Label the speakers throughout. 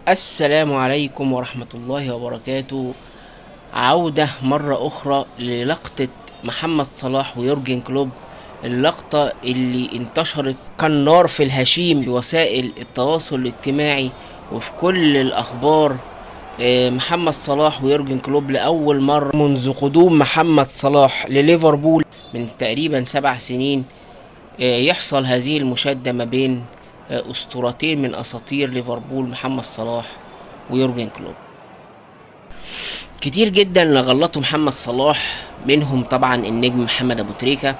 Speaker 1: السلام عليكم ورحمة الله وبركاته. عودة مرة أخرى للقطة محمد صلاح ويورجن كلوب، اللقطة اللي انتشرت كالنار في الهشيم بوسائل التواصل الاجتماعي وفي كل الأخبار. محمد صلاح ويورجن كلوب لأول مرة منذ قدوم محمد صلاح لليفربول من تقريبا 7 سنين يحصل هذه المشادة ما بين أسطورتين من أساطير ليفربول، محمد صلاح ويورجن كلوب. كتير جدا غلطوا محمد صلاح، منهم طبعا النجم محمد أبو تريكة،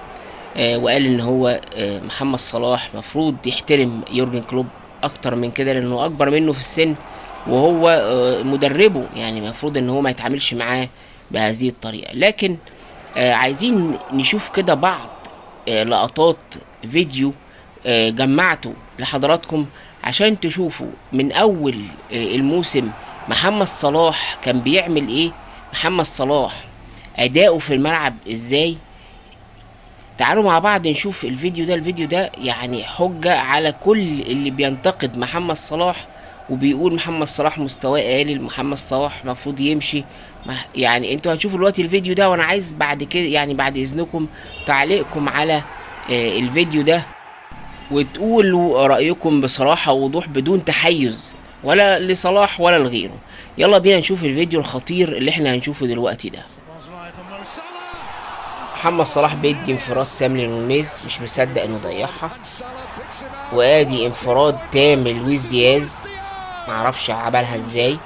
Speaker 1: وقال ان هو محمد صلاح مفروض يحترم يورجن كلوب اكتر من كده لانه اكبر منه في السن وهو مدربه، يعني مفروض ان هو ما يتعاملش معاه بهذه الطريقة. لكن عايزين نشوف كده بعض لقطات فيديو جمعته لحضراتكم عشان تشوفوا من اول الموسم محمد صلاح كان بيعمل ايه، محمد صلاح اداؤه في الملعب ازاي. تعالوا مع بعض نشوف الفيديو ده. الفيديو ده يعني حجة على كل اللي بينتقد محمد صلاح وبيقول محمد صلاح مستواه قليل، محمد صلاح المفروض يمشي. يعني انتوا هتشوفوا دلوقتي الفيديو ده، وانا عايز بعد كده يعني بعد اذنكم تعليقكم على الفيديو ده وتقولوا رأيكم بصراحة ووضوح بدون تحيز ولا لصلاح ولا لغيره. يلا بينا نشوف الفيديو الخطير اللي احنا هنشوفه دلوقتي ده. محمد صلاح بيدي انفراد تام لنونيز، مش مصدق انه ضيعها، وادي انفراد تام للويس دياز، معرفش عملها ازاي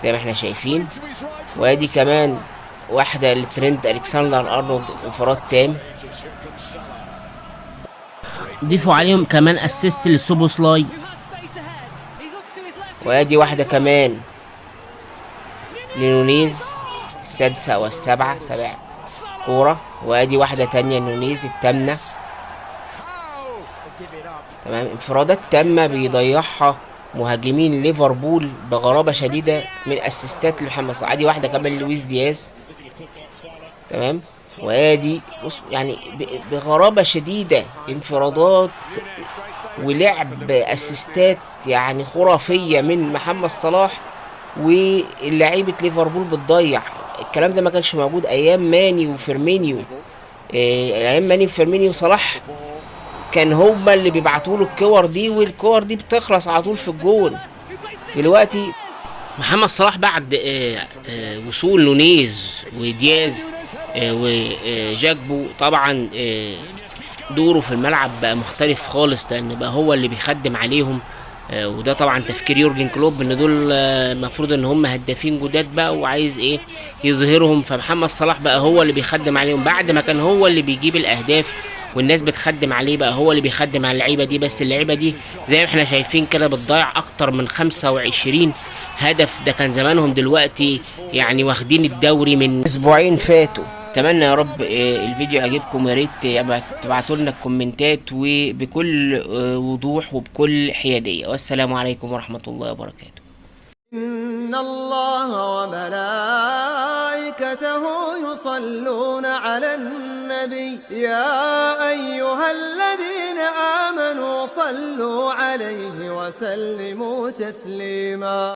Speaker 1: زي ما احنا شايفين. وادي كمان واحدة لترينت الكسندر ارنولد، انفراد تام.
Speaker 2: ضيفوا عليهم كمان اسيست للسوبوسلاي.
Speaker 1: وادي واحدة كمان لنونيز، السادسة او السابعة، سبع كورة. وادي واحدة تانية لنونيز، التامنة. تمام، انفرادات تامة بيضيعها مهاجمين ليفربول بغرابة شديدة من اسيستات لمحمد صلاح. ادي واحدة كمان لويس دياز، تمام. وادي بص يعني بغرابة شديدة انفرادات ولعب اسيستات يعني خرافية من محمد صلاح، واللعيبة ليفربول بتضيع. الكلام ده ما كانش موجود ايام ماني وفيرمينيو. ايام ماني وفيرمينيو صلاح كان هما اللي بيبعتوا له الكور دي، والكور دي بتخلص على طول في الجون. دلوقتي
Speaker 2: محمد صلاح بعد وصول نونيز ودياز وجاكبو طبعا دوره في الملعب بقى مختلف خالص، لان بقى هو اللي بيخدم عليهم. وده طبعا تفكير يورجن كلوب ان دول المفروض ان هم هدافين جداد بقى وعايز ايه يظهرهم. فمحمد صلاح بقى هو اللي بيخدم عليهم بعد ما كان هو اللي بيجيب الاهداف والناس بتخدم عليه، بقى هو اللي بيخدم على اللعيبه دي. بس اللعيبه دي زي ما احنا شايفين كده بتضيع اكتر من 25 هدف، ده كان زمانهم دلوقتي يعني واخدين الدوري من
Speaker 1: اسبوعين فاتوا. اتمنى يا رب الفيديو يعجبكم، يا ريت تبعتوا لنا الكومنتات وبكل وضوح وبكل حيادية. والسلام عليكم ورحمة الله وبركاته.
Speaker 3: إن الله وملائكته يصلون على النبي يا أيها الذين آمنوا صلوا عليه وسلموا تسليما.